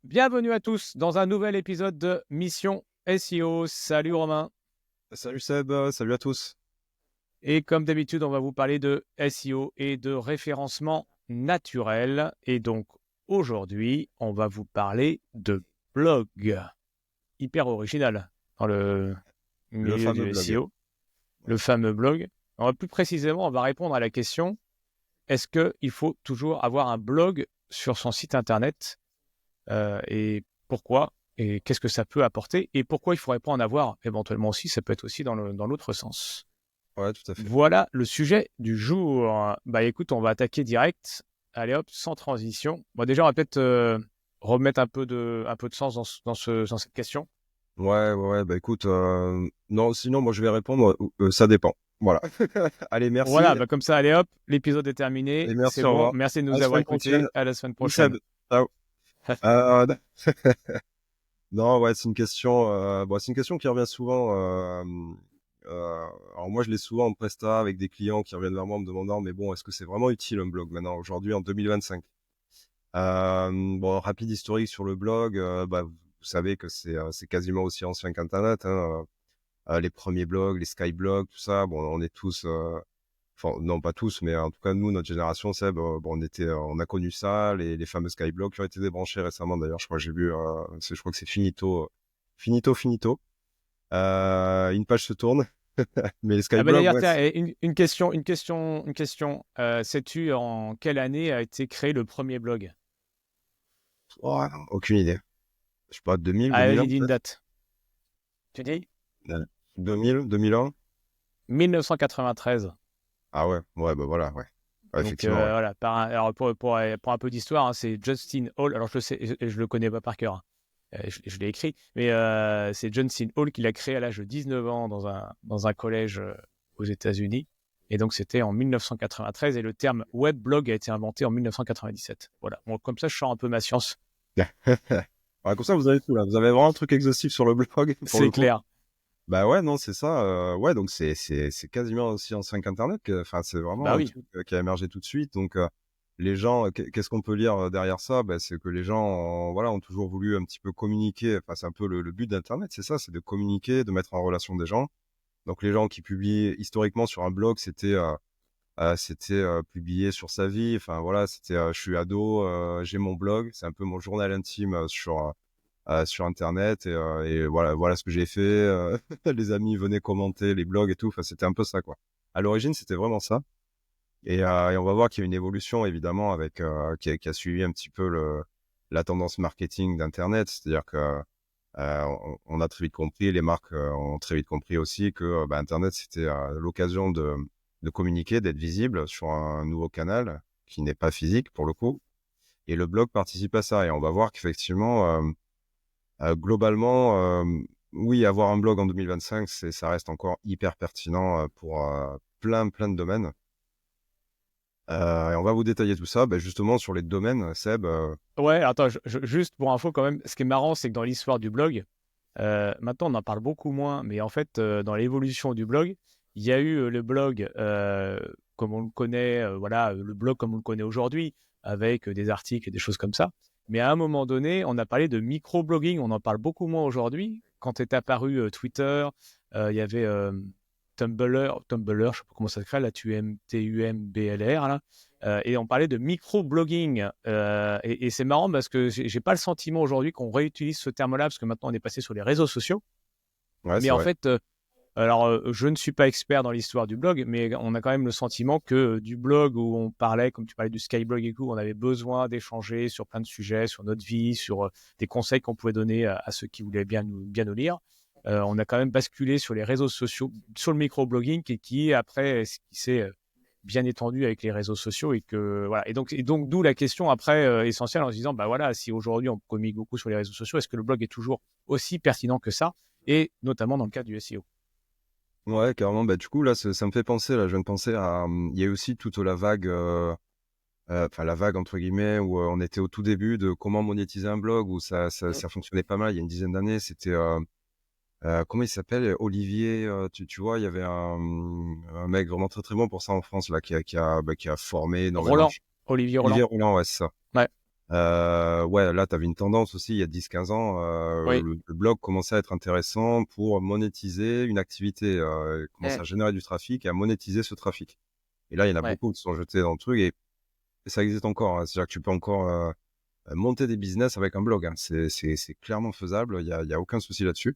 Bienvenue à tous dans un nouvel épisode de Mission SEO. Salut Romain. Salut Seb, salut à tous. Et comme d'habitude, on va vous parler de SEO et de référencement naturel. Et donc aujourd'hui, on va vous parler de blog. Hyper original dans le Le milieu fameux du blog. SEO, Ouais. le fameux blog. Plus précisément, on va répondre à la question, est-ce qu'il faut toujours avoir un blog sur son site internet et pourquoi et qu'est-ce que ça peut apporter et pourquoi il ne faudrait pas en avoir éventuellement aussi, ça peut être aussi dans l'autre sens. Ouais, tout à fait. Voilà le sujet du jour. Bah écoute, on va attaquer direct. Allez hop, sans transition. Bon, déjà, on va peut-être remettre un peu de sens dans cette question. Ouais, bah écoute, non, sinon moi je vais répondre, ça dépend. Voilà. Allez, merci. Voilà, bah comme ça, allez hop, l'épisode est terminé. Allez, C'est merci, au bon. revoir. Merci de À nous la avoir semaine écoutés. prochaine. À la semaine Salut prochaine. Seb. Ciao. Euh, non, ouais, c'est une question, c'est une question qui revient souvent. Alors moi je l'ai souvent en presta avec des clients qui reviennent vers moi en me demandant, mais bon, est-ce que c'est vraiment utile un blog maintenant, aujourd'hui, en 2025? Bon, rapide historique sur le blog, vous savez que c'est quasiment aussi ancien qu'Internet, hein. Les premiers blogs, les skyblogs, tout ça, bon, on est tous, enfin non pas tous, mais en tout cas nous, notre génération, Seb, bon, on a connu ça, les fameux skyblogs qui ont été débranchés récemment d'ailleurs. Je crois que j'ai vu, je crois que c'est finito. Une page se tourne, mais les Ah bah skyblogs, d'ailleurs, ouais. tiens, et une question. Sais-tu en quelle année a été créé le premier blog? Oh, aucune idée. Je sais pas, 2000, Ah, 2001 vas-y, dis une peut-être. date. Tu dis 2000, 2001. 1993. Ah ouais, bah voilà, ouais. Ouais, Donc effectivement, ouais. voilà, alors pour un peu d'histoire, hein, c'est Justin Hall. Alors je sais, je le connais pas par cœur, hein. Je l'ai écrit, mais c'est Justin Hall qui l'a créé à l'âge de 19 ans dans un collège aux États-Unis. Et donc c'était en 1993 et le terme weblog a été inventé en 1997. Voilà. Bon, comme ça, je sors un peu ma science. Ouais, comme ça, vous avez tout là. Vous avez vraiment un truc exhaustif sur le blog, pour C'est le coup. clair. Bah ouais, non, c'est ça. Ouais, donc c'est quasiment aussi ancien qu'Internet. Enfin, c'est vraiment Bah un oui. truc qui a émergé tout de suite. Donc, les gens, qu'est-ce qu'on peut lire derrière ça? Bah, c'est que les gens, voilà, ont toujours voulu un petit peu communiquer. Enfin, c'est un peu le but d'Internet, c'est ça, c'est de communiquer, de mettre en relation des gens. Donc, les gens qui publient historiquement sur un blog, c'était publié sur sa vie. Enfin, voilà, c'était, je suis ado, j'ai mon blog. C'est un peu mon journal intime sur Internet et voilà ce que j'ai fait. Les amis venaient commenter les blogs et tout. Enfin, c'était un peu ça, quoi. À l'origine, c'était vraiment ça. Et on va voir qu'il y a une évolution, évidemment, avec qui a suivi un petit peu la tendance marketing d'Internet. C'est-à-dire que on a très vite compris, les marques ont très vite compris aussi que Internet, c'était l'occasion de communiquer, d'être visible sur un nouveau canal qui n'est pas physique pour le coup. Et le blog participe à ça. Et on va voir qu'effectivement, globalement, oui, avoir un blog en 2025, ça reste encore hyper pertinent pour plein de domaines. Et on va vous détailler tout ça, justement sur les domaines, Seb. Ouais, attends, juste pour info quand même, ce qui est marrant, c'est que dans l'histoire du blog, maintenant on en parle beaucoup moins, mais en fait, dans l'évolution du blog, il y a eu le blog comme on le connaît, voilà, le blog comme on le connaît aujourd'hui, avec des articles et des choses comme ça. Mais à un moment donné, on a parlé de microblogging, on en parle beaucoup moins aujourd'hui. Quand est apparu Twitter, il y avait Tumblr, je sais pas comment ça s'écrit, là, Tumblr, là. Et on parlait de microblogging. Et c'est marrant parce que j'ai pas le sentiment aujourd'hui qu'on réutilise ce terme-là parce que maintenant on est passé sur les réseaux sociaux. Ouais, Mais c'est en vrai. fait, je ne suis pas expert dans l'histoire du blog, mais on a quand même le sentiment que du blog où on parlait, comme tu parlais du Skyblog et tout, on avait besoin d'échanger sur plein de sujets, sur notre vie, sur des conseils qu'on pouvait donner à ceux qui voulaient bien nous lire. On a quand même basculé sur les réseaux sociaux, sur le microblogging, qui après, qui s'est bien étendu avec les réseaux sociaux et que voilà. Et donc d'où la question après essentielle en se disant bah voilà, si aujourd'hui on communique beaucoup sur les réseaux sociaux, est-ce que le blog est toujours aussi pertinent que ça, et notamment dans le cadre du SEO. Ouais, carrément. Du coup, là, ça me fait penser, là, je viens de penser à, il y a eu aussi toute la vague, enfin la vague entre guillemets, où on était au tout début de comment monétiser un blog, où ça fonctionnait pas mal. Il y a une dizaine d'années, c'était comment il s'appelle? Olivier, tu vois, il y avait un mec vraiment très bon pour ça en France là, qui a formé énormément de Roland, gens. Olivier Olivier Roland. Roland, ouais, c'est ça. Ouais. Ouais, là, tu avais une tendance aussi il y a 10-15 ans, Oui. le blog commençait à être intéressant pour monétiser une activité, commencer Mm. à générer du trafic et à monétiser ce trafic. Et là, il y en a Ouais. beaucoup qui sont jetés dans le truc et ça existe encore, hein. C'est-à-dire que tu peux encore, monter des business avec un blog, hein. C'est clairement faisable, il y a aucun souci là-dessus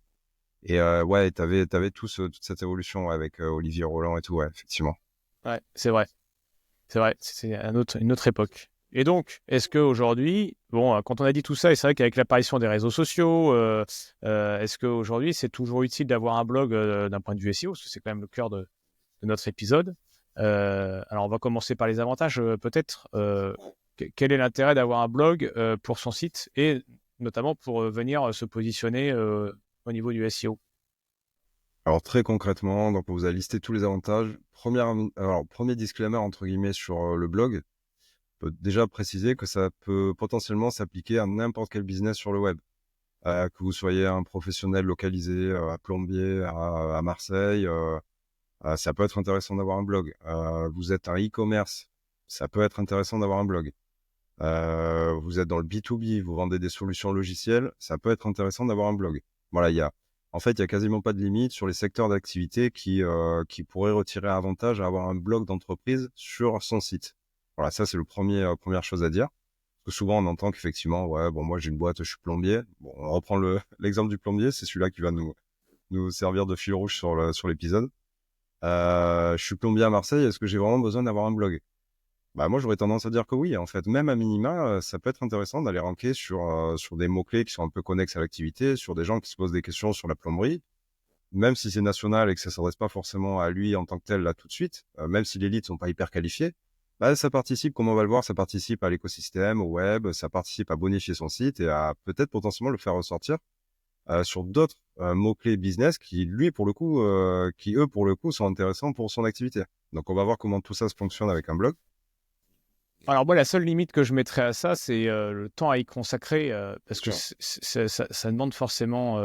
et ouais, tu avais toute cette évolution ouais, avec, Olivier Roland et tout, ouais, effectivement. Ouais. C'est vrai. C'est vrai. C'est une autre époque. Et donc, est-ce qu'aujourd'hui, bon, quand on a dit tout ça, et c'est vrai qu'avec l'apparition des réseaux sociaux, est-ce qu'aujourd'hui, c'est toujours utile d'avoir un blog d'un point de vue SEO, parce que c'est quand même le cœur de notre épisode. Alors, on va commencer par les avantages, peut-être. Quel est l'intérêt d'avoir un blog pour son site et notamment pour venir se positionner au niveau du SEO? Alors très concrètement, donc on vous a listé tous les avantages. Premier disclaimer entre guillemets sur, le blog. Peut déjà préciser que ça peut potentiellement s'appliquer à n'importe quel business sur le web. Que vous soyez un professionnel localisé, à Plombier, à Marseille, ça peut être intéressant d'avoir un blog. Vous êtes un e-commerce, ça peut être intéressant d'avoir un blog. Vous êtes dans le B2B, vous vendez des solutions logicielles, ça peut être intéressant d'avoir un blog. Voilà, il y a quasiment pas de limite sur les secteurs d'activité qui pourraient retirer avantage à avoir un blog d'entreprise sur son site. Voilà, ça c'est première chose à dire. Parce que souvent on entend qu'effectivement, ouais, bon moi j'ai une boîte, je suis plombier. Bon, on reprend l'exemple du plombier, c'est celui-là qui va nous servir de fil rouge sur l'épisode. Je suis plombier à Marseille, est-ce que j'ai vraiment besoin d'avoir un blog? Bah, moi, j'aurais tendance à dire que oui. En fait, même à minima, ça peut être intéressant d'aller ranker sur des mots-clés qui sont un peu connexes à l'activité, sur des gens qui se posent des questions sur la plomberie. Même si c'est national et que ça s'adresse pas forcément à lui en tant que tel là tout de suite, même si les leads sont pas hyper qualifiés, bah, ça participe, comme on va le voir, ça participe à l'écosystème, au web, ça participe à bonifier son site et à peut-être potentiellement le faire ressortir sur d'autres mots-clés business qui eux pour le coup sont intéressants pour son activité. Donc on va voir comment tout ça se fonctionne avec un blog. Alors moi, la seule limite que je mettrais à ça, c'est le temps à y consacrer, Bien parce que sûr. ça demande forcément,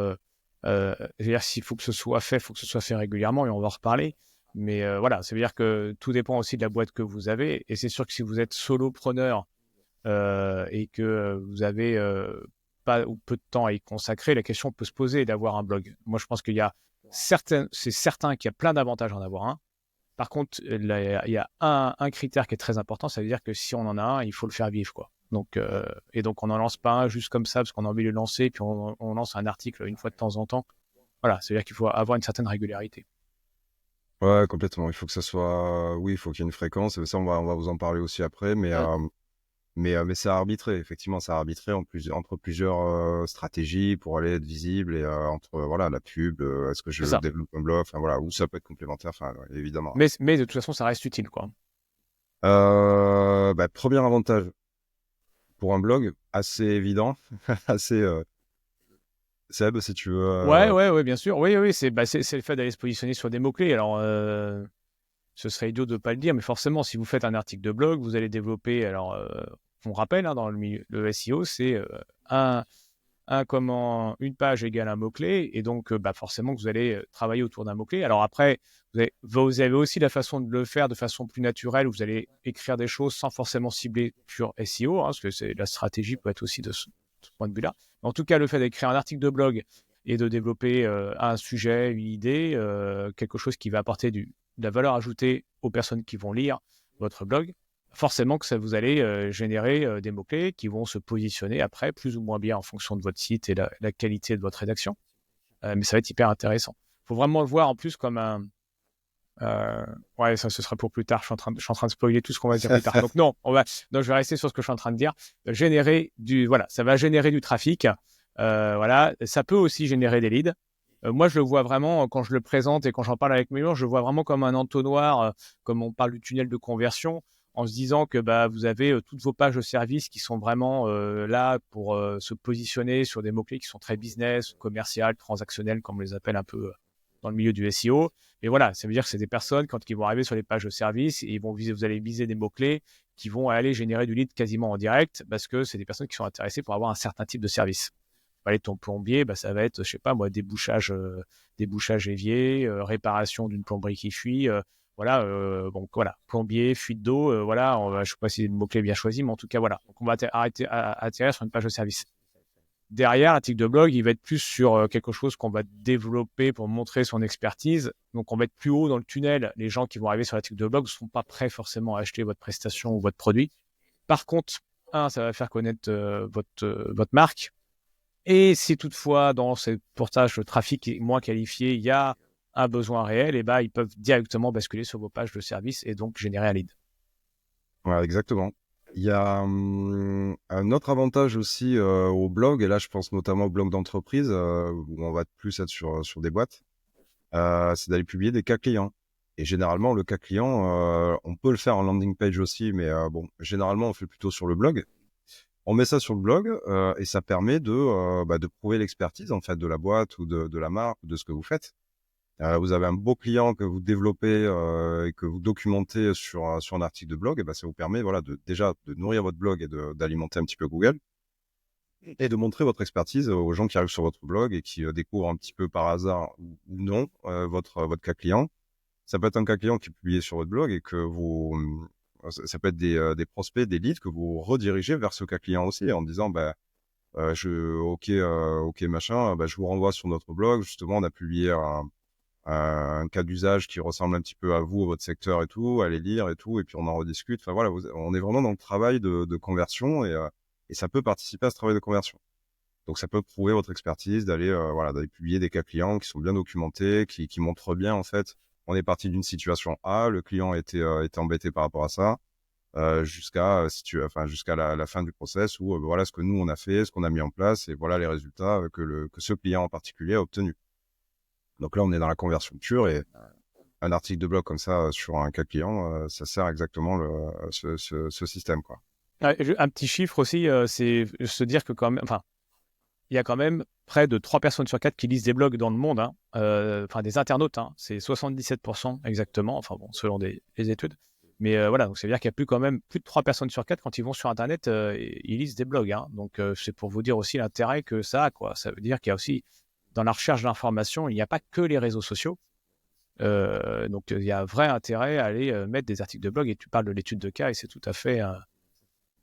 je veux dire, s'il faut que ce soit fait, il faut que ce soit fait régulièrement, et on va en reparler. Mais voilà, ça veut dire que tout dépend aussi de la boîte que vous avez. Et c'est sûr que si vous êtes solopreneur et que vous avez pas ou peu de temps à y consacrer, la question peut se poser d'avoir un blog. Moi, je pense qu'il y a c'est certain qu'il y a plein d'avantages à en avoir un. Par contre, il y a un critère qui est très important, ça veut dire que si on en a un, il faut le faire vivre, quoi. Donc, et donc, on n'en lance pas un juste comme ça parce qu'on a envie de le lancer, puis on lance un article une fois de temps en temps. Voilà, ça veut dire qu'il faut avoir une certaine régularité. Ouais, complètement. Il faut que ça soit, oui, il faut qu'il y ait une fréquence. Et ça, on va vous en parler aussi après. Mm. Mais c'est à arbitrer. Effectivement, c'est à arbitrer entre plusieurs stratégies pour aller être visible et entre voilà la pub. Est-ce que C'est je ça. développe un blog? Enfin voilà, ou ça peut être complémentaire. Enfin ouais, évidemment. Mais de toute façon, ça reste utile, quoi. Bah, premier avantage pour un blog, assez évident, assez Seb, si tu veux. Ouais, ouais, ouais, bien sûr. Oui, oui, c'est le fait d'aller se positionner sur des mots-clés. Alors, ce serait idiot de ne pas le dire, mais forcément, si vous faites un article de blog, vous allez développer. Alors, on rappelle, hein, dans le SEO, c'est un, une page égale un mot-clé, et donc bah, forcément que vous allez travailler autour d'un mot-clé. Alors après, vous avez aussi la façon de le faire de façon plus naturelle, où vous allez écrire des choses sans forcément cibler pur SEO, hein, parce que la stratégie peut être aussi de ce point de vue-là. En tout cas, le fait d'écrire un article de blog et de développer un sujet, une idée, quelque chose qui va apporter de la valeur ajoutée aux personnes qui vont lire votre blog, forcément que ça vous allez générer des mots-clés qui vont se positionner après plus ou moins bien en fonction de votre site et la qualité de votre rédaction. Mais ça va être hyper intéressant. Il faut vraiment le voir en plus comme un... ouais, ça ce sera pour plus tard. Je suis en train de spoiler tout ce qu'on va dire plus tard. Donc non, non, je vais rester sur ce que je suis en train de dire. Voilà, ça va générer du trafic. Voilà, ça peut aussi générer des leads. Moi, je le vois vraiment quand je le présente et quand j'en parle avec mes clients, je le vois vraiment comme un entonnoir, comme on parle du tunnel de conversion, en se disant que bah, vous avez toutes vos pages de service qui sont vraiment là pour se positionner sur des mots-clés qui sont très business, commercial, transactionnels, comme on les appelle un peu dans le milieu du SEO. Et voilà, ça veut dire que c'est des personnes, quand ils vont arriver sur les pages de service, vous allez viser des mots-clés qui vont aller générer du lead quasiment en direct parce que c'est des personnes qui sont intéressées pour avoir un certain type de service. Aller ton plombier, bah, ça va être, je sais pas moi, débouchage évier, réparation d'une plomberie qui fuit. Voilà, donc voilà, plombier, fuite d'eau, voilà, je sais pas si c'est le mot-clé bien choisi, mais en tout cas, voilà. Donc, on va atterrir sur une page de service. Derrière, l'article de blog, il va être plus sur quelque chose qu'on va développer pour montrer son expertise. Donc, on va être plus haut dans le tunnel. Les gens qui vont arriver sur l'article de blog ne sont pas prêts forcément à acheter votre prestation ou votre produit. Par contre, ça va faire connaître votre marque. Et si toutefois, dans ces portages de trafic moins qualifiés, il y a un besoin réel, et ben, ils peuvent directement basculer sur vos pages de service et donc générer un lead. Ouais, exactement. Il y a un autre avantage aussi au blog, et là je pense notamment au blog d'entreprise, où on va plus être sur des boîtes, c'est d'aller publier des cas clients. Et généralement, le cas client, on peut le faire en landing page aussi, mais bon, généralement, on fait plutôt sur le blog. On met ça sur le blog et ça permet de prouver l'expertise en fait de la boîte ou de la marque, de ce que vous faites. Vous avez un beau client que vous développez et que vous documentez sur un article de blog, et ben ça vous permet voilà déjà de nourrir votre blog et d'alimenter un petit peu Google et de montrer votre expertise aux gens qui arrivent sur votre blog et qui découvrent un petit peu par hasard ou non votre cas client. Ça peut être un cas client qui est publié sur votre blog et que ça peut être des prospects, des leads que vous redirigez vers ce cas client aussi en disant ok machin, je vous renvoie sur notre blog, justement on a publié un cas d'usage qui ressemble un petit peu à vous, à votre secteur et tout, allez lire et tout, et puis on en rediscute. Enfin voilà, on est vraiment dans le travail de conversion et ça peut participer à ce travail de conversion. Donc ça peut prouver votre expertise d'aller publier des cas clients qui sont bien documentés, qui montrent bien en fait, on est parti d'une situation A, le client était embêté par rapport à ça, jusqu'à la fin du process où voilà ce que nous on a fait, ce qu'on a mis en place et voilà les résultats que ce client en particulier a obtenus. Donc là, on est dans la conversion pure et un article de blog comme ça sur un cas client, ça sert exactement ce système, quoi. Un petit chiffre aussi, c'est se dire que quand même, enfin, il y a quand même près de 3 personnes sur 4 qui lisent des blogs dans le monde, hein, enfin des internautes, hein, c'est 77% exactement, enfin bon, selon les études. Mais voilà, donc ça veut dire qu'il y a quand même plus de 3 personnes sur 4 quand ils vont sur Internet, ils lisent des blogs, hein. Donc c'est pour vous dire aussi l'intérêt que ça a, quoi. Ça veut dire qu'il y a aussi, dans la recherche d'informations, il n'y a pas que les réseaux sociaux. Donc il y a un vrai intérêt à aller mettre des articles de blog, et tu parles de l'étude de cas, et c'est tout à fait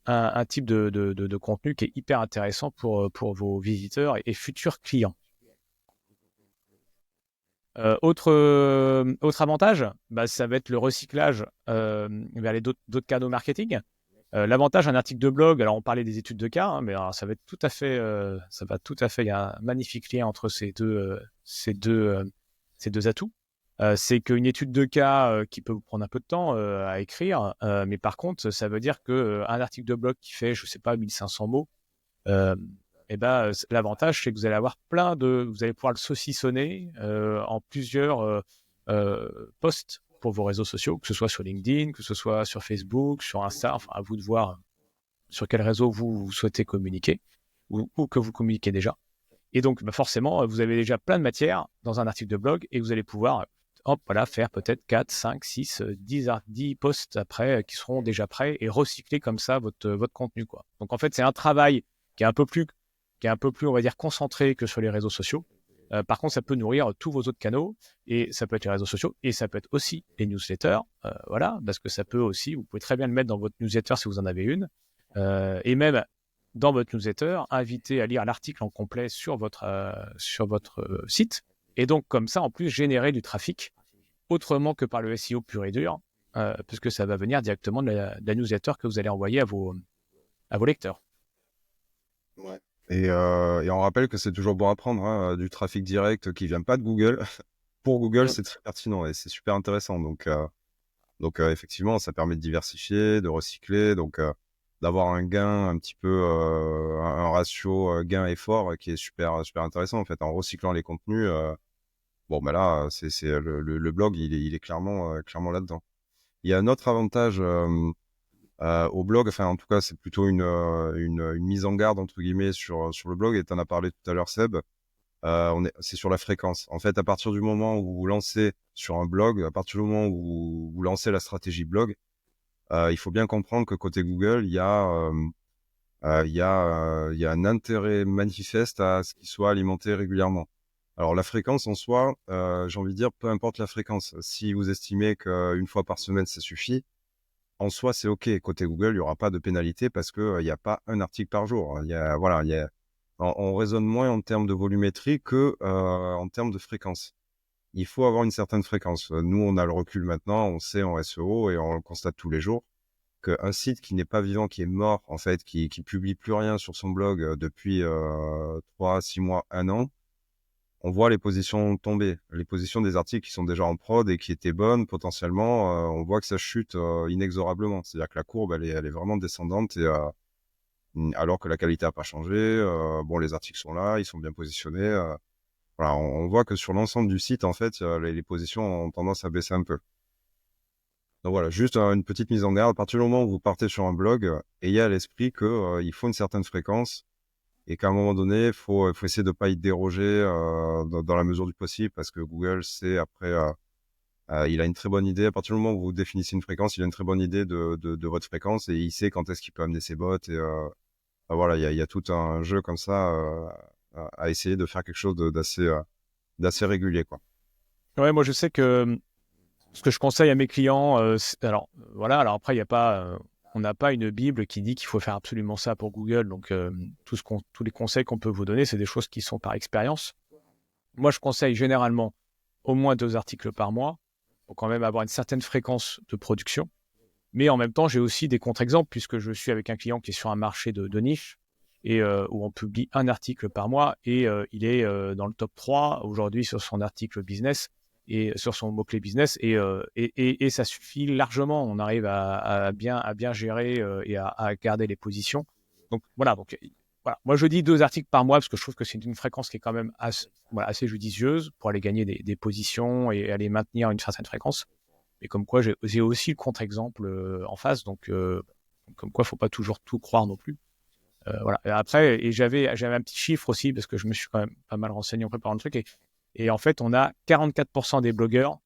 un type de contenu qui est hyper intéressant pour vos visiteurs et futurs clients. Autre avantage, ça va être le recyclage vers d'autres canaux marketing. L'avantage d'un article de blog, alors on parlait des études de cas, hein, mais alors ça va tout à fait, il y a un magnifique lien entre ces deux atouts. C'est qu'une étude de cas qui peut vous prendre un peu de temps à écrire, mais par contre, ça veut dire qu'un article de blog qui fait, je sais pas, 1500 mots, l'avantage, c'est que vous allez avoir vous allez pouvoir le saucissonner en plusieurs posts pour vos réseaux sociaux, que ce soit sur LinkedIn, que ce soit sur Facebook, sur Insta, enfin à vous de voir sur quel réseau vous souhaitez communiquer ou que vous communiquez déjà. Et donc, forcément, vous avez déjà plein de matière dans un article de blog et vous allez pouvoir faire peut-être 4, 5, 6, 10 posts après qui seront déjà prêts et recycler comme ça votre contenu, quoi. Donc, en fait, c'est un travail qui est un peu plus, on va dire, concentré que sur les réseaux sociaux. Par contre, ça peut nourrir tous vos autres canaux, et ça peut être les réseaux sociaux, et ça peut être aussi les newsletters, voilà, parce que ça peut aussi, vous pouvez très bien le mettre dans votre newsletter si vous en avez une, et même dans votre newsletter, inviter à lire l'article en complet sur votre site, et donc comme ça, en plus, générer du trafic autrement que par le SEO pur et dur, puisque ça va venir directement de la newsletter que vous allez envoyer à vos lecteurs. Ouais. Et on rappelle que c'est toujours bon à prendre, hein, du trafic direct qui vient pas de Google. Pour Google, c'est très pertinent et c'est super intéressant. Donc effectivement, ça permet de diversifier, de recycler, donc d'avoir un gain un petit peu, un ratio gain-effort qui est super intéressant en fait. En recyclant les contenus, là, c'est le blog, il est clairement là-dedans. Il y a un autre avantage au blog, enfin en tout cas c'est plutôt une mise en garde entre guillemets sur le blog, et tu en as parlé tout à l'heure Seb, c'est sur la fréquence. En fait, à partir du moment où vous lancez sur un blog, à partir du moment où vous lancez la stratégie blog, il faut bien comprendre que côté Google, il y a un intérêt manifeste à ce qu'il soit alimenté régulièrement. Alors la fréquence en soi, j'ai envie de dire, peu importe la fréquence. Si vous estimez qu'une fois par semaine, ça suffit, en soi, c'est OK. Côté Google, il y aura pas de pénalité parce que, il y a pas un article par jour. Il y a voilà, il y a on raisonne moins en termes de volumétrie que, en termes de fréquence. Il faut avoir une certaine fréquence. Nous, on a le recul maintenant, on sait en SEO et on le constate tous les jours qu'un site qui n'est pas vivant, qui est mort, en fait, qui publie plus rien sur son blog, depuis, 3, 6 mois, 1 an, on voit les positions tomber. Les positions des articles qui sont déjà en prod et qui étaient bonnes, potentiellement, on voit que ça chute, inexorablement. C'est-à-dire que la courbe, elle est vraiment descendante et alors que la qualité a pas changé, bon, les articles sont là, ils sont bien positionnés, voilà, on voit que sur l'ensemble du site, en fait, les positions ont tendance à baisser un peu. Donc voilà, juste, une petite mise en garde. À partir du moment où vous partez sur un blog, ayez à l'esprit que, il faut une certaine fréquence et qu'à un moment donné, faut essayer de pas y déroger, dans la mesure du possible parce que Google, c'est après, il a une très bonne idée. À partir du moment où vous définissez une fréquence, il a une très bonne idée de votre fréquence et il sait quand est-ce qu'il peut amener ses bots et voilà, il y a tout un jeu comme ça, à essayer de faire quelque chose d'assez régulier, quoi. Ouais, moi je sais que ce que je conseille à mes clients, alors voilà, alors après il y a pas, on n'a pas une bible qui dit qu'il faut faire absolument ça pour Google, donc tous les conseils qu'on peut vous donner, c'est des choses qui sont par expérience. Moi, je conseille généralement au moins 2 articles par mois, pour quand même avoir une certaine fréquence de production. Mais en même temps, j'ai aussi des contre-exemples puisque je suis avec un client qui est sur un marché de niche et où on publie un article par mois et il est dans le top 3 aujourd'hui sur son article business et sur son mot-clé business et ça suffit largement. On arrive à bien gérer et à garder les positions. Donc voilà, voilà. Moi je dis 2 articles par mois parce que je trouve que c'est une fréquence qui est quand même assez judicieuse pour aller gagner des positions et aller maintenir une certaine fréquence. Et comme quoi, j'ai aussi le contre-exemple en face, donc comme quoi, faut pas toujours tout croire non plus. Voilà. Et après, j'avais un petit chiffre aussi parce que je me suis quand même pas mal renseigné en préparant le truc. Et en fait, on a 44% des blogueurs,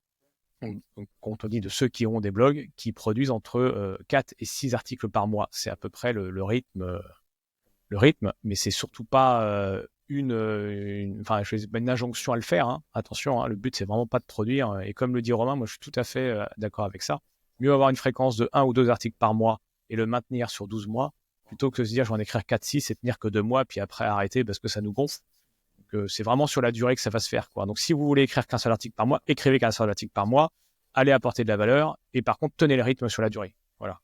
donc quand on dit de ceux qui ont des blogs, qui produisent entre 4 et 6 articles par mois. C'est à peu près le rythme, mais c'est surtout pas enfin, une injonction à le faire. Hein. Attention, hein, le but c'est vraiment pas de produire. Et comme le dit Romain, moi je suis tout à fait d'accord avec ça. Mieux avoir une fréquence de 1 ou 2 articles par mois et le maintenir sur 12 mois, plutôt que de se dire je vais en écrire 4-6 et tenir que 2 mois, puis après arrêter parce que ça nous gonfle. Donc c'est vraiment sur la durée que ça va se faire. Quoi. Donc si vous voulez écrire qu'un seul article par mois, écrivez qu'un seul article par mois, allez apporter de la valeur, et par contre tenez le rythme sur la durée. Voilà.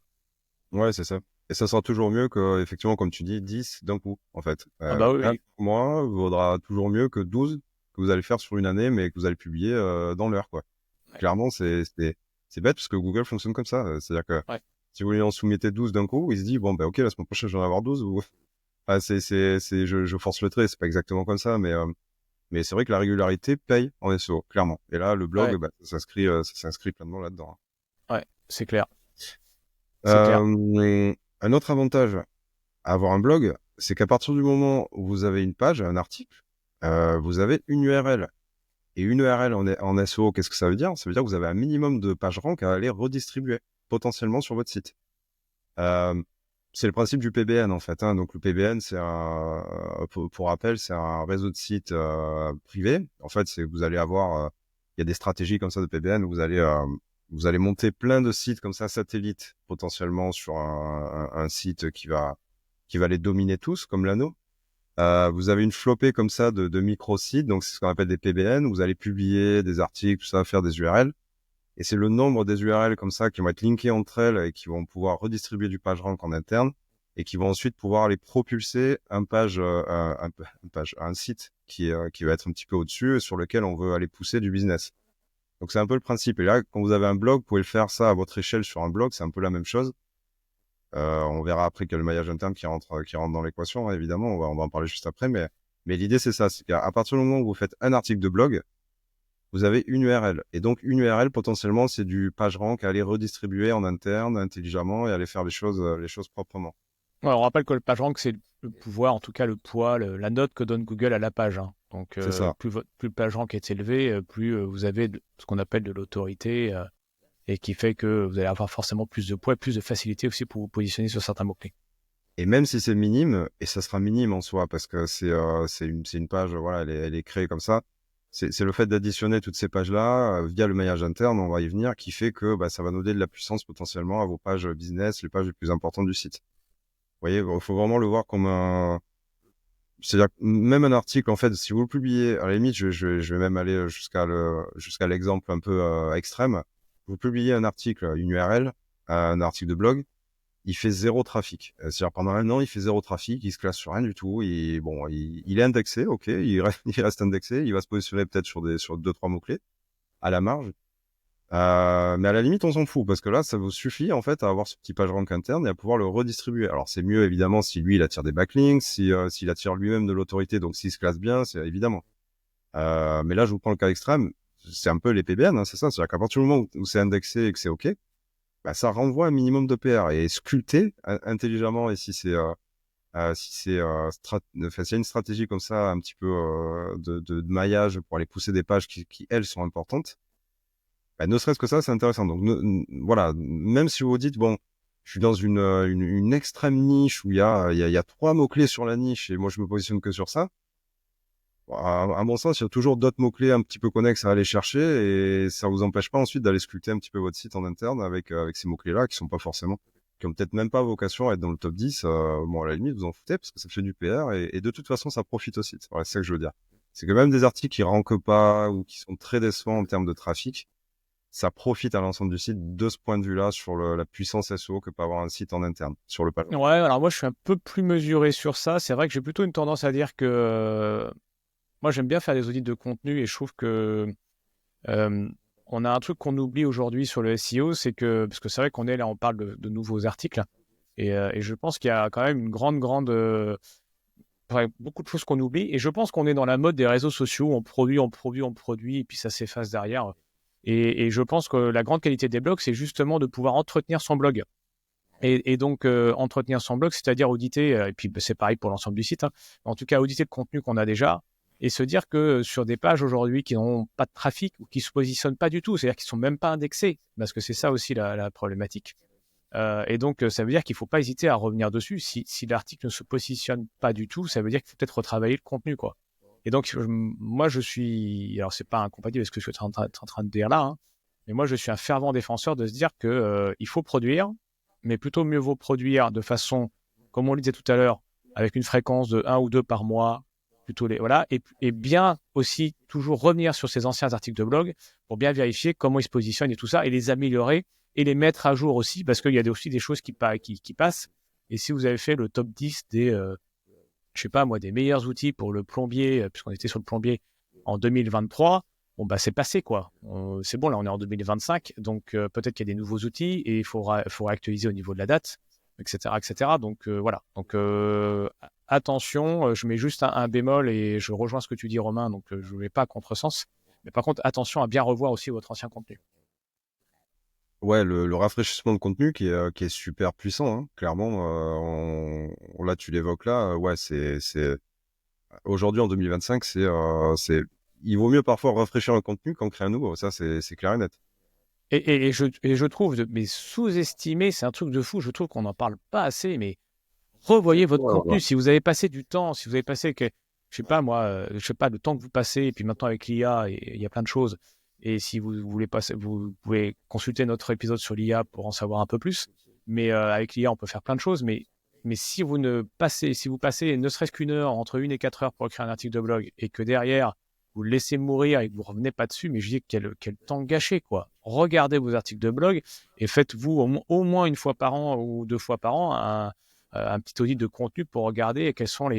Ouais, c'est ça. Et ça sera toujours mieux que, effectivement, comme tu dis, 10 d'un coup, en fait. Ah bah oui, 1 oui. par mois vaudra toujours mieux que 12 que vous allez faire sur une année, mais que vous allez publier dans l'heure, quoi. Ouais. Clairement, c'est bête parce que Google fonctionne comme ça. C'est-à-dire que Ouais. si vous lui en soumettez 12 d'un coup, il se dit, bon, ben ok, la semaine prochaine, je vais en avoir 12. Ou... Enfin, je force le trait, c'est pas exactement comme ça, mais c'est vrai que la régularité paye en SEO, clairement. Et là, le blog, Ouais. bah, ça s'inscrit pleinement là-dedans. Ouais. C'est clair. C'est clair. Un autre avantage à avoir un blog, c'est qu'à partir du moment où vous avez une page, un article, vous avez une URL. Et une URL en SEO, qu'est-ce que ça veut dire? Ça veut dire que vous avez un minimum de page rank à aller redistribuer potentiellement sur votre site. Euh, c'est le principe du PBN en fait. Hein. Donc le PBN, c'est pour rappel, c'est un réseau de sites privés. En fait, c'est vous allez avoir, il y a des stratégies comme ça de PBN où vous allez monter plein de sites comme ça satellites potentiellement sur un site qui va les dominer tous comme l'anneau. Vous avez une flopée comme ça de micro-sites, donc c'est ce qu'on appelle des PBN, où vous allez publier des articles, tout ça, faire des URL. Et c'est le nombre des URL comme ça qui vont être linkées entre elles et qui vont pouvoir redistribuer du PageRank en interne et qui vont ensuite pouvoir les propulser un site qui va être un petit peu au-dessus et sur lequel on veut aller pousser du business. Donc c'est un peu le principe. Et là, quand vous avez un blog, vous pouvez le faire ça à votre échelle sur un blog, c'est un peu la même chose. On verra après qu'il y a le maillage interne qui rentre dans l'équation, hein, évidemment. On va en parler juste après, mais l'idée c'est ça, c'est qu'à partir du moment où vous faites un article de blog, vous avez une URL. Et donc, une URL, potentiellement, c'est du PageRank à aller redistribuer en interne, intelligemment, et aller faire les choses proprement. Ouais, on rappelle que le PageRank, c'est le pouvoir, en tout cas le poids, la note que donne Google à la page. Hein. Donc, C'est ça. plus le PageRank est élevé, plus vous avez ce qu'on appelle de l'autorité et qui fait que vous allez avoir forcément plus de poids, plus de facilité aussi pour vous positionner sur certains mots-clés. Et même si c'est minime, et ça sera minime en soi, parce que c'est une page, voilà, elle est créée comme ça. C'est le fait d'additionner toutes ces pages-là via le maillage interne, on va y venir, qui fait que ça va donner de la puissance potentiellement à vos pages business, les pages les plus importantes du site. Vous voyez, il faut vraiment le voir comme un... C'est-à-dire que même un article, en fait, si vous le publiez, à la limite, je vais même aller jusqu'à l'exemple un peu extrême. Vous publiez un article, une URL, un article de blog, il fait zéro trafic. C'est-à-dire pendant un an, il fait zéro trafic, il se classe sur rien du tout. Il est indexé, ok, il reste indexé, il va se positionner peut-être sur deux, trois mots-clés à la marge. Mais à la limite, on s'en fout parce que là, ça vous suffit en fait à avoir ce petit PageRank interne et à pouvoir le redistribuer. Alors c'est mieux évidemment si lui il attire des backlinks, s'il attire lui-même de l'autorité, donc s'il se classe bien, c'est évidemment. Mais là, je vous prends le cas extrême, c'est un peu les PBN, hein, c'est ça. C'est-à-dire qu'à partir du moment où c'est indexé et que c'est ok, ça renvoie un minimum de PR et sculpter intelligemment. Et s'il y a une stratégie comme ça, un petit peu de maillage pour aller pousser des pages qui elles sont importantes. Ne serait-ce que ça, c'est intéressant. Donc voilà, même si vous vous dites bon, je suis dans une extrême niche où il y a 3 mots-clés sur la niche et moi je me positionne que sur ça. À mon sens, il y a toujours d'autres mots-clés un petit peu connexes à aller chercher et ça vous empêche pas ensuite d'aller sculpter un petit peu votre site en interne avec ces mots-clés-là qui ont peut-être même pas vocation à être dans le top 10. Bon, à la limite, vous en foutez parce que ça fait du PR et de toute façon, ça profite au site. Voilà, c'est ça que je veux dire. C'est que même des articles qui rankent pas ou qui sont très décevants en termes de trafic, ça profite à l'ensemble du site de ce point de vue-là sur la puissance SEO que peut avoir un site en interne sur le page. Ouais, alors moi je suis un peu plus mesuré sur ça. C'est vrai que j'ai plutôt une tendance à dire que moi j'aime bien faire des audits de contenu et je trouve que on a un truc qu'on oublie aujourd'hui sur le SEO, c'est que, parce que c'est vrai qu'on est là, on parle de nouveaux articles et je pense qu'il y a quand même une grande beaucoup de choses qu'on oublie et je pense qu'on est dans la mode des réseaux sociaux, on produit et puis ça s'efface derrière. Et je pense que la grande qualité des blogs, c'est justement de pouvoir entretenir son blog. Et donc, entretenir son blog, c'est-à-dire auditer, et puis c'est pareil pour l'ensemble du site, hein, en tout cas auditer le contenu qu'on a déjà, et se dire que sur des pages aujourd'hui qui n'ont pas de trafic ou qui ne se positionnent pas du tout, c'est-à-dire qui ne sont même pas indexées, parce que c'est ça aussi la problématique. Et donc, ça veut dire qu'il ne faut pas hésiter à revenir dessus. Si l'article ne se positionne pas du tout, ça veut dire qu'il faut peut-être retravailler le contenu, quoi. Et donc, moi, je suis... Alors, c'est pas incompatible avec ce que je suis en train de dire là, hein, mais moi, je suis un fervent défenseur de se dire que il faut produire, mais plutôt mieux vaut produire de façon, comme on le disait tout à l'heure, avec une fréquence de 1 ou 2 par mois, plutôt voilà, et bien aussi toujours revenir sur ces anciens articles de blog pour bien vérifier comment ils se positionnent et tout ça, et les améliorer et les mettre à jour aussi, parce qu'il y a aussi des choses qui passent. Et si vous avez fait le top 10 des, je sais pas moi, des meilleurs outils pour le plombier, puisqu'on était sur le plombier en 2023, bon bah c'est passé quoi. C'est bon, là on est en 2025, donc peut-être qu'il y a des nouveaux outils et il faudra actualiser au niveau de la date, etc., etc. Donc voilà. Donc attention, je mets juste un bémol et je rejoins ce que tu dis Romain, donc je ne vais pas à contresens. Mais par contre, attention à bien revoir aussi votre ancien contenu. Ouais, le rafraîchissement de contenu qui est super puissant, hein. Clairement, là tu l'évoques là, ouais, c'est aujourd'hui en 2025, il vaut mieux parfois rafraîchir un contenu qu'en créer un nouveau. Ça, c'est clair et net. Et je trouve, mais sous-estimé, c'est un truc de fou. Je trouve qu'on n'en parle pas assez, mais revoyez votre Ouais, contenu. Si vous avez passé du temps, si vous avez passé, je sais pas moi, je sais pas, le temps que vous passez, et puis maintenant avec l'IA, il y a plein de choses. Et si vous voulez passer, vous pouvez consulter notre épisode sur l'IA pour en savoir un peu plus. Mais avec l'IA, on peut faire plein de choses. Mais si vous passez ne serait-ce qu'une heure, entre 1 et 4 heures pour écrire un article de blog, et que derrière, vous le laissez mourir et que vous revenez pas dessus, mais je dis quel temps gâché, quoi. Regardez vos articles de blog et faites-vous au moins 1 fois par an ou 2 fois par an un petit audit de contenu pour regarder quels sont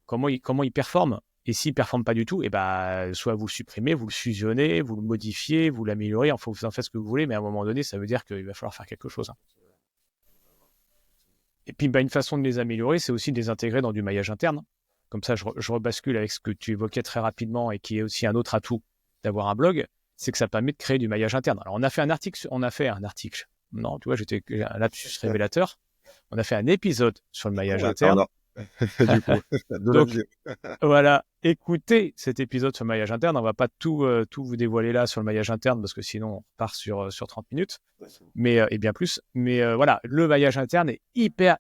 comment ils performent. Et s'ils ne performent pas du tout, et bah, soit vous le supprimez, vous le fusionnez, vous le modifiez, vous l'améliorez, enfin, vous en faites ce que vous voulez, mais à un moment donné, ça veut dire qu'il va falloir faire quelque chose, hein. Et puis, une façon de les améliorer, c'est aussi de les intégrer dans du maillage interne. Comme ça, je rebascule avec ce que tu évoquais très rapidement et qui est aussi un autre atout d'avoir un blog, c'est que ça permet de créer du maillage interne. Alors, on a fait un article. Non, tu vois, j'étais un lapsus révélateur. On a fait un épisode sur le maillage interne. Du coup, Donc, voilà, écoutez cet épisode sur le maillage interne. On ne va pas tout vous dévoiler là sur le maillage interne parce que sinon, on part sur 30 minutes et bien plus. Mais voilà, le maillage interne est hyper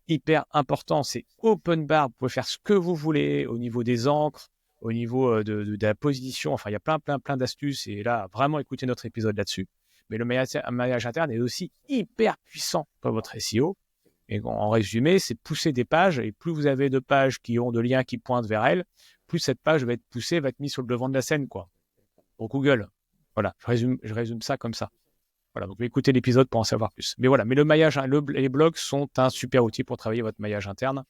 important. C'est open bar. Vous pouvez faire ce que vous voulez au niveau des encres, au niveau de la position. Enfin, il y a plein d'astuces. Et là, vraiment, écoutez notre épisode là-dessus. Mais le maillage interne est aussi hyper puissant pour votre SEO. Et en résumé, c'est pousser des pages. Et plus vous avez de pages qui ont de liens qui pointent vers elles, plus cette page va être poussée, va être mise sur le devant de la scène, quoi, pour Google. Voilà, je résume ça comme ça. Voilà, donc écoutez l'épisode pour en savoir plus. Mais voilà, mais les blogs sont un super outil pour travailler votre maillage interne.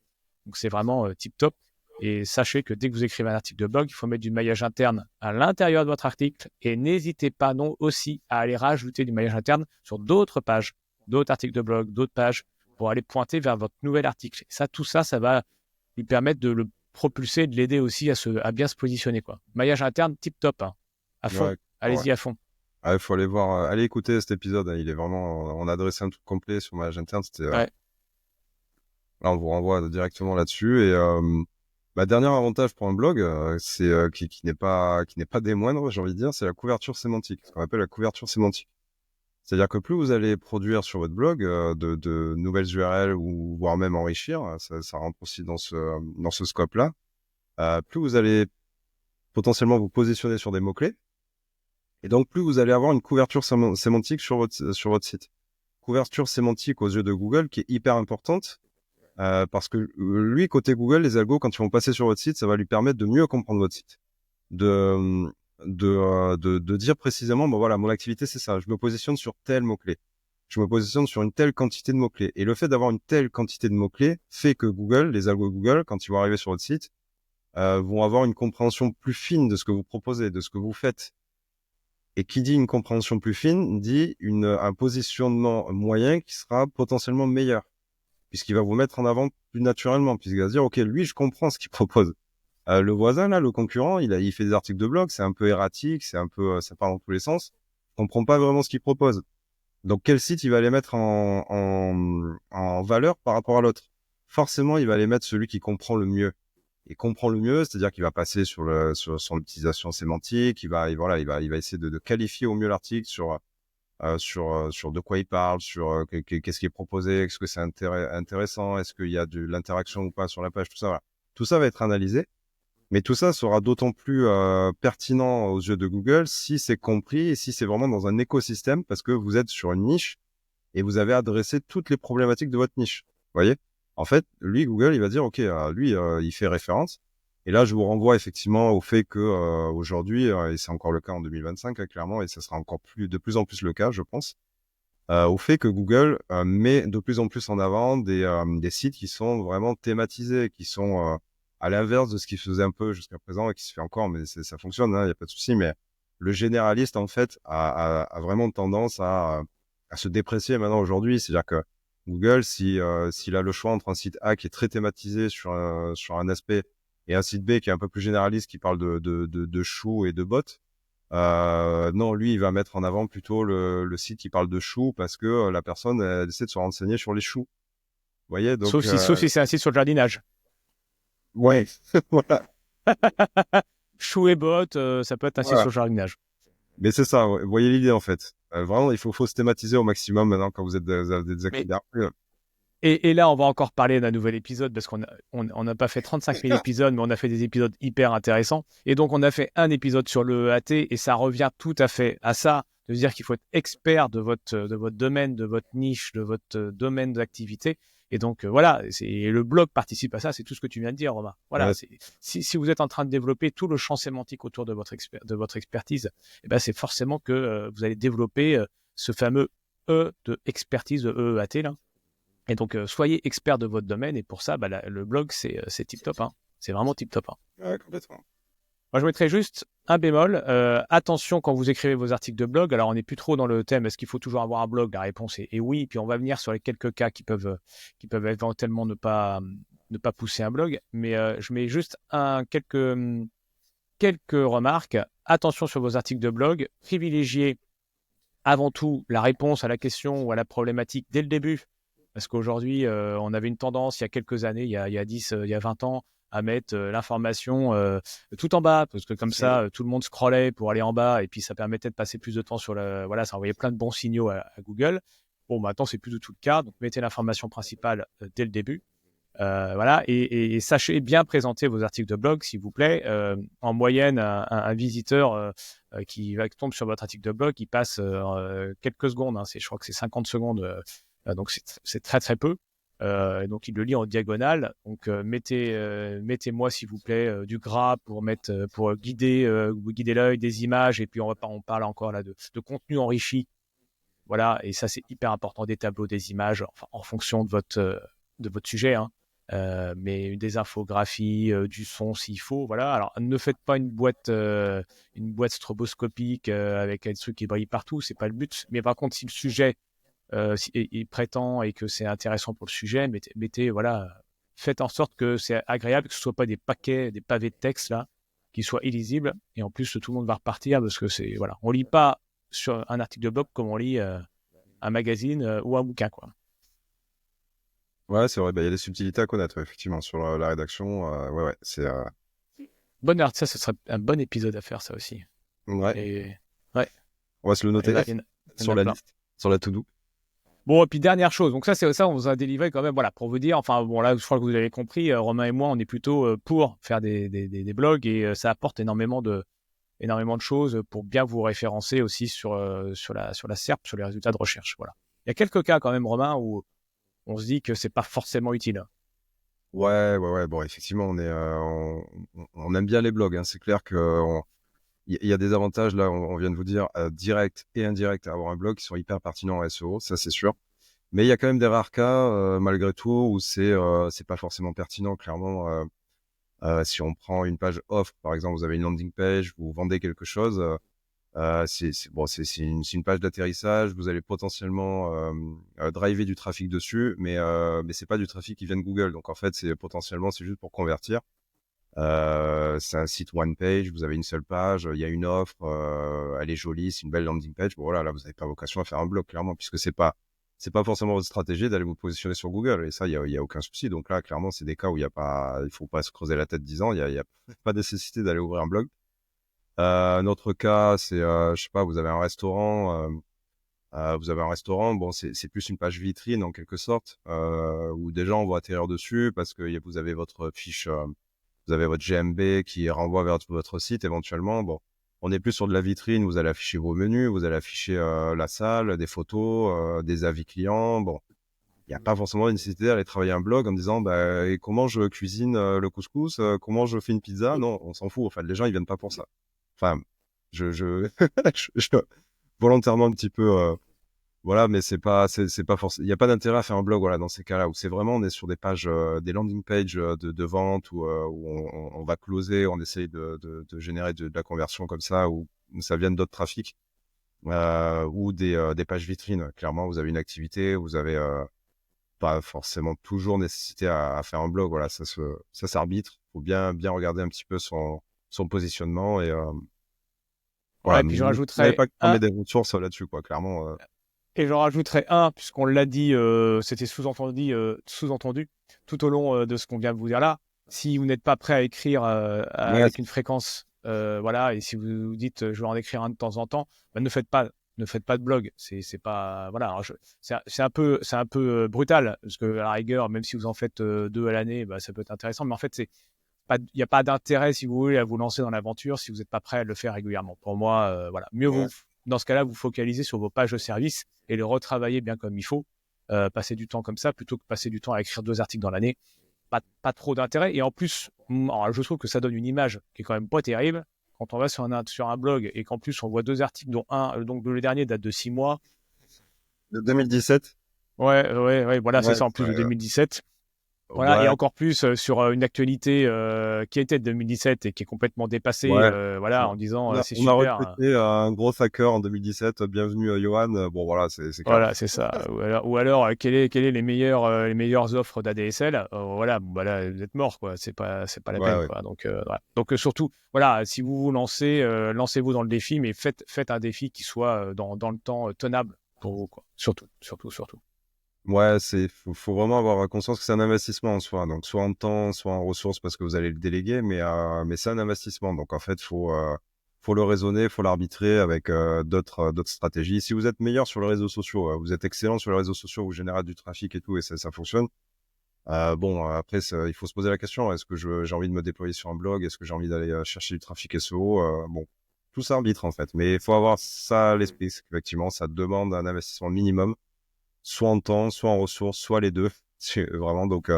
Donc c'est vraiment tip top. Et sachez que dès que vous écrivez un article de blog, il faut mettre du maillage interne à l'intérieur de votre article. Et n'hésitez pas non aussi à aller rajouter du maillage interne sur d'autres pages, d'autres articles de blog, d'autres pages, pour aller pointer vers votre nouvel article. Et ça, tout ça, ça va lui permettre de le propulser, de l'aider aussi à bien se positionner, quoi. Maillage interne, tip top, hein. À fond. Ouais, Allez-y à fond. il faut aller voir, allez écouter cet épisode. Il est vraiment, on a adressé un truc complet sur maillage interne. C'était, Ouais. là, on vous renvoie directement là-dessus. Et dernier avantage pour un blog, c'est qui n'est pas des moindres, j'ai envie de dire, c'est la couverture sémantique, ce qu'on appelle la couverture sémantique. C'est-à-dire que plus vous allez produire sur votre blog de nouvelles URL ou voire même enrichir, ça rentre aussi dans ce scope-là, plus vous allez potentiellement vous positionner sur des mots-clés, et donc plus vous allez avoir une couverture sémantique sur votre site. Couverture sémantique aux yeux de Google qui est hyper importante, parce que lui, côté Google, les algos, quand ils vont passer sur votre site, ça va lui permettre de mieux comprendre votre site. De dire précisément, bon voilà, mon activité, c'est ça. Je me positionne sur tel mot-clé. Je me positionne sur une telle quantité de mots-clés. Et le fait d'avoir une telle quantité de mots-clés fait que Google, les algos Google, quand ils vont arriver sur votre site, vont avoir une compréhension plus fine de ce que vous proposez, de ce que vous faites. Et qui dit une compréhension plus fine, dit un positionnement moyen qui sera potentiellement meilleur, puisqu'il va vous mettre en avant plus naturellement, puisqu'il va se dire, OK, lui, je comprends ce qu'il propose. Le voisin, là, le concurrent, il fait des articles de blog, c'est un peu erratique, c'est un peu, ça part dans tous les sens. Je comprends pas vraiment ce qu'il propose. Donc, quel site il va les mettre en valeur par rapport à l'autre? Forcément, il va les mettre celui qui comprend le mieux. Et comprend le mieux, c'est-à-dire qu'il va passer sur l'utilisation sémantique, il va essayer de qualifier au mieux l'article sur de quoi il parle, sur qu'est-ce qui est proposé, est-ce que c'est intéressant, est-ce qu'il y a de l'interaction ou pas sur la page, tout ça, voilà. Tout ça va être analysé. Mais tout ça sera d'autant plus pertinent aux yeux de Google si c'est compris et si c'est vraiment dans un écosystème, parce que vous êtes sur une niche et vous avez adressé toutes les problématiques de votre niche. Vous voyez? En fait, lui, Google, il va dire, OK, lui, il fait référence. Et là, je vous renvoie effectivement au fait que aujourd'hui, et c'est encore le cas en 2025, hein, clairement, et ça sera encore de plus en plus le cas, je pense, au fait que Google met de plus en plus en avant des sites qui sont vraiment thématisés, qui sont à l'inverse de ce qui se faisait un peu jusqu'à présent et qui se fait encore, mais ça fonctionne, il n'y a pas de souci. Mais le généraliste, en fait, a vraiment tendance à se déprécier maintenant aujourd'hui. C'est-à-dire que Google, s'il a le choix entre un site A qui est très thématisé sur un aspect et un site B qui est un peu plus généraliste, qui parle de choux et de bottes, non, lui, il va mettre en avant plutôt le site qui parle de choux parce que la personne elle essaie de se renseigner sur les choux. Vous voyez, donc Sauf si c'est un site sur le jardinage. ouais, voilà. Chou et bottes, ça peut être un site sur le jardinage. Mais c'est ça, vous voyez l'idée en fait. Vraiment, il faut se thématiser au maximum maintenant quand vous êtes des acteurs. Et là, on va encore parler d'un nouvel épisode parce qu'on n'a pas fait 35 000 épisodes, mais on a fait des épisodes hyper intéressants. Et donc, on a fait un épisode sur le EAT et ça revient tout à fait à ça, de dire qu'il faut être expert de votre domaine, de votre niche, de votre domaine d'activité. Et donc, voilà, le blog participe à ça, c'est tout ce que tu viens de dire, Romain. Voilà, ouais. Si vous êtes en train de développer tout le champ sémantique autour de votre expertise, eh ben, c'est forcément que vous allez développer ce fameux E de expertise, de EAT, là. Et donc, soyez expert de votre domaine. Et pour ça, le blog, c'est tip-top. Hein. C'est vraiment tip-top. Hein. Ouais, complètement. Moi, je mettrais juste un bémol. Attention quand vous écrivez vos articles de blog. Alors, on n'est plus trop dans le thème. Est-ce qu'il faut toujours avoir un blog? La réponse est oui. Puis, on va venir sur les quelques cas qui peuvent éventuellement ne pas pousser un blog. Mais je mets juste quelques remarques. Attention sur vos articles de blog. Privilégiez avant tout la réponse à la question ou à la problématique dès le début. Parce qu'aujourd'hui, on avait une tendance, il y a quelques années, il y a 10, il y a 20 ans, à mettre l'information tout en bas, parce que comme ça, tout le monde scrollait pour aller en bas, et puis ça permettait de passer plus de temps sur voilà, ça envoyait plein de bons signaux à Google. Bon, maintenant, c'est plus du tout le cas, donc mettez l'information principale dès le début. Voilà, et sachez bien présenter vos articles de blog, s'il vous plaît. En moyenne, un visiteur qui tombe sur votre article de blog, il passe quelques secondes. Hein, je crois que c'est 50 secondes, donc c'est très très peu. Donc il le lit en diagonale. Donc mettez-moi s'il vous plaît du gras pour guider l'œil, des images, et puis on parle encore là de contenu enrichi. Voilà, et ça c'est hyper important, des tableaux, des images, enfin, en fonction de votre sujet, hein. Mais des infographies, du son s'il faut, voilà. Alors ne faites pas une boîte stroboscopique avec des trucs qui brillent partout, c'est pas le but. Mais par contre, si le sujet il prétend et que c'est intéressant pour le sujet, voilà, faites en sorte que c'est agréable, que ce soit pas des pavés de texte là, qui soient illisibles. Et en plus, tout le monde va repartir parce que voilà, on lit pas sur un article de blog comme on lit un magazine ou un bouquin, quoi. Ouais, c'est vrai, il y a des subtilités à connaître, effectivement, sur la rédaction. Ouais, c'est... Bonne art, ça, ce serait un bon épisode à faire, ça aussi. Ouais, Et ouais, on va se le noter il y en sur a la plein. liste, sur la to-do. Bon, et puis dernière chose, donc ça, on vous a délivré quand même, voilà, pour vous dire, enfin, bon, là, je crois que vous avez compris, Romain et moi, on est plutôt pour faire des blogs, et ça apporte énormément de choses pour bien vous référencer aussi sur la SERP, sur les résultats de recherche, voilà. Il y a quelques cas quand même, Romain, où on se dit que c'est pas forcément utile. Ouais. Bon, effectivement, on aime bien les blogs, hein. C'est clair que il y a des avantages, là, on vient de vous dire, direct et indirect à avoir un blog qui sont hyper pertinents en SEO, ça c'est sûr. Mais il y a quand même des rares cas, malgré tout, où c'est pas forcément pertinent, clairement. Si on prend une page offre, par exemple, vous avez une landing page, vous vendez quelque chose, c'est une page d'atterrissage, vous allez potentiellement driver du trafic dessus, mais c'est pas du trafic qui vient de Google. Donc en fait, c'est juste pour convertir. C'est un site one page, vous avez une seule page, il y a une offre, elle est jolie, c'est une belle landing page. Bon voilà, là vous n'avez pas vocation à faire un blog, clairement, puisque c'est pas forcément votre stratégie d'aller vous positionner sur Google, et ça il y a aucun souci. Donc là clairement c'est des cas où il faut pas se creuser la tête 10 ans, il y a pas nécessité d'aller ouvrir un blog. Un autre cas, c'est je sais pas, vous avez un restaurant, bon c'est plus une page vitrine en quelque sorte, où des gens vont atterrir dessus parce que vous avez votre fiche. Vous avez votre GMB qui renvoie vers votre site éventuellement. Bon, on est plus sur de la vitrine. Vous allez afficher vos menus, vous allez afficher la salle, des photos, des avis clients. Bon, il n'y a pas forcément une nécessité d'aller travailler un blog en disant bah, et comment je cuisine le couscous, comment je fais une pizza. Non, on s'en fout. Enfin, les gens ils viennent pas pour ça. Enfin, je je volontairement un petit peu voilà, mais c'est pas forcément, il n'y a pas d'intérêt à faire un blog, voilà, dans ces cas-là, où c'est vraiment, on est sur des pages, des landing pages de vente, où on va closer, on essaye de générer de la conversion comme ça, où ça vient d'autres trafics, ou des pages vitrines. Clairement, vous avez une activité, vous avez pas forcément toujours nécessité à faire un blog, voilà, ça s'arbitre. Faut bien regarder un petit peu son positionnement, et Ouais, voilà, et puis je vous n'avez rajouterais pas cramé des ressources là-dessus, quoi, clairement. Et j'en rajouterai un, puisqu'on l'a dit, c'était sous-entendu tout au long de ce qu'on vient de vous dire là. Si vous n'êtes pas prêt à écrire Ouais, avec une fréquence, voilà, et si vous vous dites je vais en écrire un de temps en temps, bah, ne faites pas de blog. C'est pas, voilà, alors c'est un peu brutal, parce que à la rigueur, même si vous en faites deux à l'année, bah, ça peut être intéressant, mais en fait il n'y a pas d'intérêt, si vous voulez, à vous lancer dans l'aventure si vous n'êtes pas prêt à le faire régulièrement. Pour moi, voilà, ouais. dans ce cas-là, vous focalisez sur vos pages de service et le retravailler bien comme il faut. Passer du temps comme ça plutôt que passer du temps à écrire 2 articles dans l'année. Pas trop d'intérêt. Et en plus, alors, je trouve que ça donne une image qui est quand même pas terrible. Quand on va sur un blog et qu'en plus on voit 2 articles, dont donc le dernier date de 6 mois. De 2017. Ouais, voilà, c'est Ouais, ça, en plus de 2017. Voilà, et ouais, encore plus sur une actualité qui était de 2017 et qui est complètement dépassée, ouais. voilà, en disant c'est On a super. recruté un gros hacker en 2017. Bienvenue à Johan. Bon, voilà, c'est clairement. Voilà, c'est ça. Ou alors quelles est les meilleures offres d'ADSL? Voilà, bon, bah là, vous êtes mort, quoi. C'est pas la Ouais, peine, ouais. quoi. Donc, voilà. Donc surtout, voilà, si vous vous lancez, lancez-vous dans le défi, mais faites un défi qui soit dans le temps tenable pour vous, quoi. Surtout. Ouais, faut vraiment avoir conscience que c'est un investissement en soi. Donc, soit en temps, soit en ressources parce que vous allez le déléguer, mais c'est un investissement. Donc, en fait, faut le raisonner, faut l'arbitrer avec d'autres stratégies. Si vous êtes meilleur sur les réseaux sociaux, vous êtes excellent sur les réseaux sociaux, vous générez du trafic et tout, et ça fonctionne. Bon, après, il faut se poser la question, est-ce que j'ai envie de me déployer sur un blog? Est-ce que j'ai envie d'aller chercher du trafic SEO? Bon, tout ça arbitre en fait. Mais il faut avoir ça à l'esprit, c'est qu'effectivement, ça demande un investissement minimum, soit en temps, soit en ressources, soit les deux. C'est vraiment, donc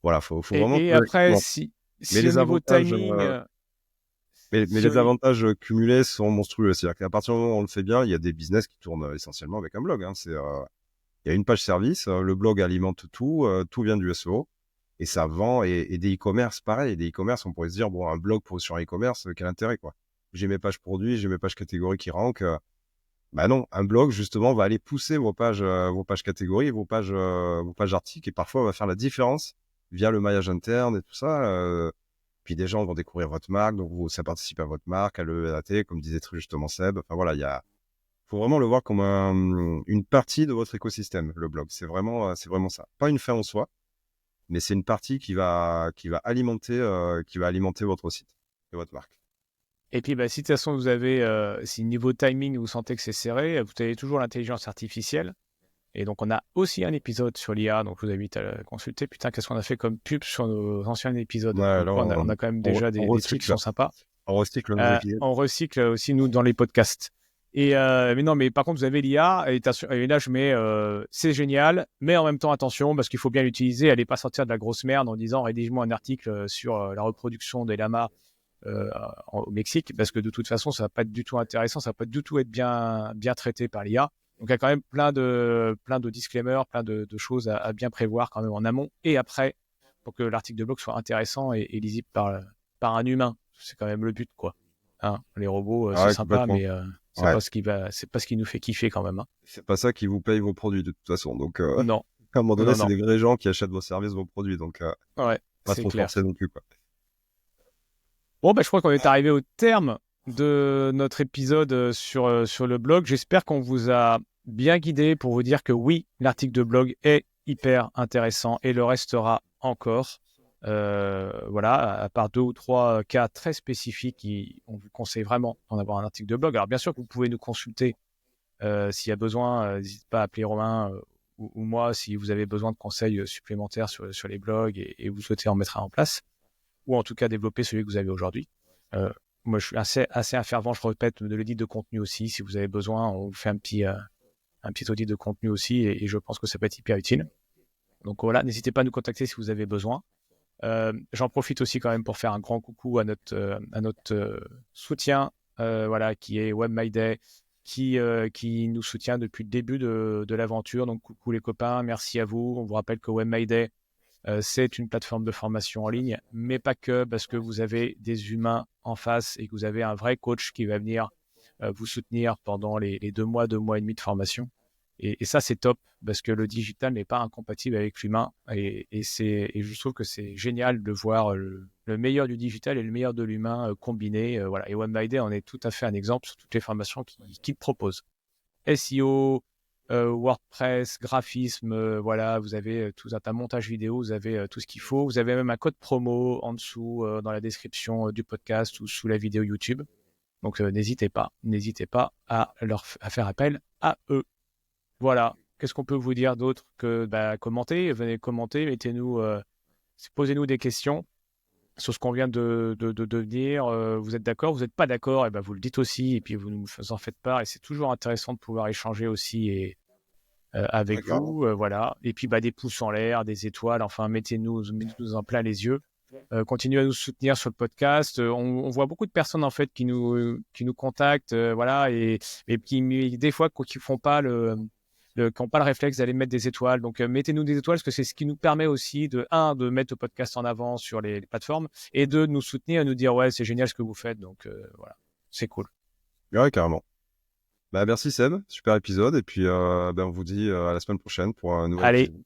voilà, faut vraiment Et trouver la après, question. Mais si au les niveau avantages, timing, mais si les au- avantages cumulés sont monstrueux. C'est-à-dire qu'à partir du moment où on le fait bien, il y a des business qui tournent essentiellement avec un blog, hein. Il y a une page service, le blog alimente tout, tout vient du SEO. Et ça vend, et des e-commerce, pareil. Des e-commerce, on pourrait se dire, bon, un blog pour sur e-commerce, quel intérêt, quoi. J'ai mes pages produits, j'ai mes pages catégories qui rankent. Bah non, un blog, justement, va aller pousser vos pages catégories, vos pages articles, et parfois va faire la différence via le maillage interne et tout ça. Puis des gens vont découvrir votre marque, donc ça participe à votre marque, à l'EAT, comme disait très justement Seb. Enfin voilà, faut vraiment le voir comme une partie de votre écosystème, le blog. C'est vraiment ça. Pas une fin en soi, mais c'est une partie qui va alimenter votre site et votre marque. et puis bah, si de toute façon vous avez, si niveau timing vous sentez que c'est serré, vous avez toujours l'intelligence artificielle. Et donc on a aussi un épisode sur l'IA, donc je vous invite à le consulter. Putain, qu'est-ce qu'on a fait comme pub sur nos anciens épisodes. Ouais, Comme là, quoi, on a quand même déjà on des trucs qui recycle, sont sympas. on recycle nos épisodes. On recycle aussi nous dans les podcasts. Et mais non, mais par contre, vous avez l'IA, et là je mets c'est génial, mais en même temps attention, parce qu'il faut bien l'utiliser, elle n'est pas sortir de la grosse merde en disant rédige-moi un article sur la reproduction des lamas au Mexique, parce que de toute façon, ça va pas être du tout intéressant, ça va pas du tout être bien traité par l'IA. Donc il y a quand même plein de disclaimers, plein de choses à bien prévoir quand même en amont et après, pour que l'article de blog soit intéressant et lisible par un humain. C'est quand même le but, quoi. Hein, les robots, Ah c'est ouais, sympa, complètement. mais Ouais. c'est pas ce qui nous fait kiffer quand même. Hein. C'est pas ça qui vous paye vos produits de toute façon. Donc, Non, à un moment donné, non, c'est non. des vrais gens qui achètent vos services, vos produits. Donc, Ouais, pas c'est trop clair. forcer non plus, quoi. Bon, bah, je crois qu'on est arrivé au terme de notre épisode sur le blog. J'espère qu'on vous a bien guidé pour vous dire que oui, l'article de blog est hyper intéressant et le restera encore. Voilà, à part 2 ou 3 cas très spécifiques, on vous conseille vraiment d'en avoir un article de blog. Alors bien sûr que vous pouvez nous consulter s'il y a besoin. N'hésitez pas à appeler Romain ou moi si vous avez besoin de conseils supplémentaires sur les blogs et vous souhaitez en mettre un en place ou en tout cas développer celui que vous avez aujourd'hui. Euh, Moi, je suis assez un fervent, je répète, de l'audit de contenu aussi. Si vous avez besoin, on vous fait un petit audit de contenu aussi et je pense que ça peut être hyper utile. Donc voilà, n'hésitez pas à nous contacter si vous avez besoin. J'en profite aussi quand même pour faire un grand coucou à notre soutien, voilà, qui est WebMyDay, qui nous soutient depuis le début de l'aventure. Donc coucou les copains, merci à vous. On vous rappelle que WebMyDay, c'est une plateforme de formation en ligne, mais pas que, parce que vous avez des humains en face et que vous avez un vrai coach qui va venir vous soutenir pendant les 2 mois et demi de formation. Et ça, c'est top, parce que le digital n'est pas incompatible avec l'humain. Et je trouve que c'est génial de voir le meilleur du digital et le meilleur de l'humain combinés. Voilà. Et OneMyDay en est tout à fait un exemple sur toutes les formations qu'il propose. SEO, WordPress, graphisme, voilà, vous avez tout un montage vidéo, vous avez tout ce qu'il faut. Vous avez même un code promo en dessous dans la description du podcast ou sous la vidéo YouTube. Donc n'hésitez pas à faire appel à eux. Voilà. Qu'est-ce qu'on peut vous dire d'autre que commentez, venez commenter, mettez-nous, posez-nous des questions sur ce qu'on vient de dire. Vous êtes d'accord, vous n'êtes pas d'accord, et ben vous le dites aussi, et puis vous nous en faites part. Et c'est toujours intéressant de pouvoir échanger aussi Ouais, avec carrément. vous, voilà. Et puis des pouces en l'air, des étoiles, enfin mettez-nous en plein les yeux. Continuez à nous soutenir sur le podcast. On voit beaucoup de personnes en fait qui nous contactent, voilà, et qui des fois qui font pas qui n'ont pas le réflexe d'aller mettre des étoiles. Donc mettez-nous des étoiles parce que c'est ce qui nous permet aussi de mettre le podcast en avant sur les plateformes et de nous soutenir et nous dire ouais c'est génial ce que vous faites. Donc voilà, c'est cool. Ouais, carrément. Bah, merci Seb, super épisode. Et puis, on vous dit à la semaine prochaine pour un nouvel Allez, épisode.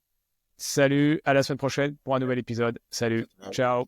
salut, à la semaine prochaine pour un nouvel épisode. Salut, ciao.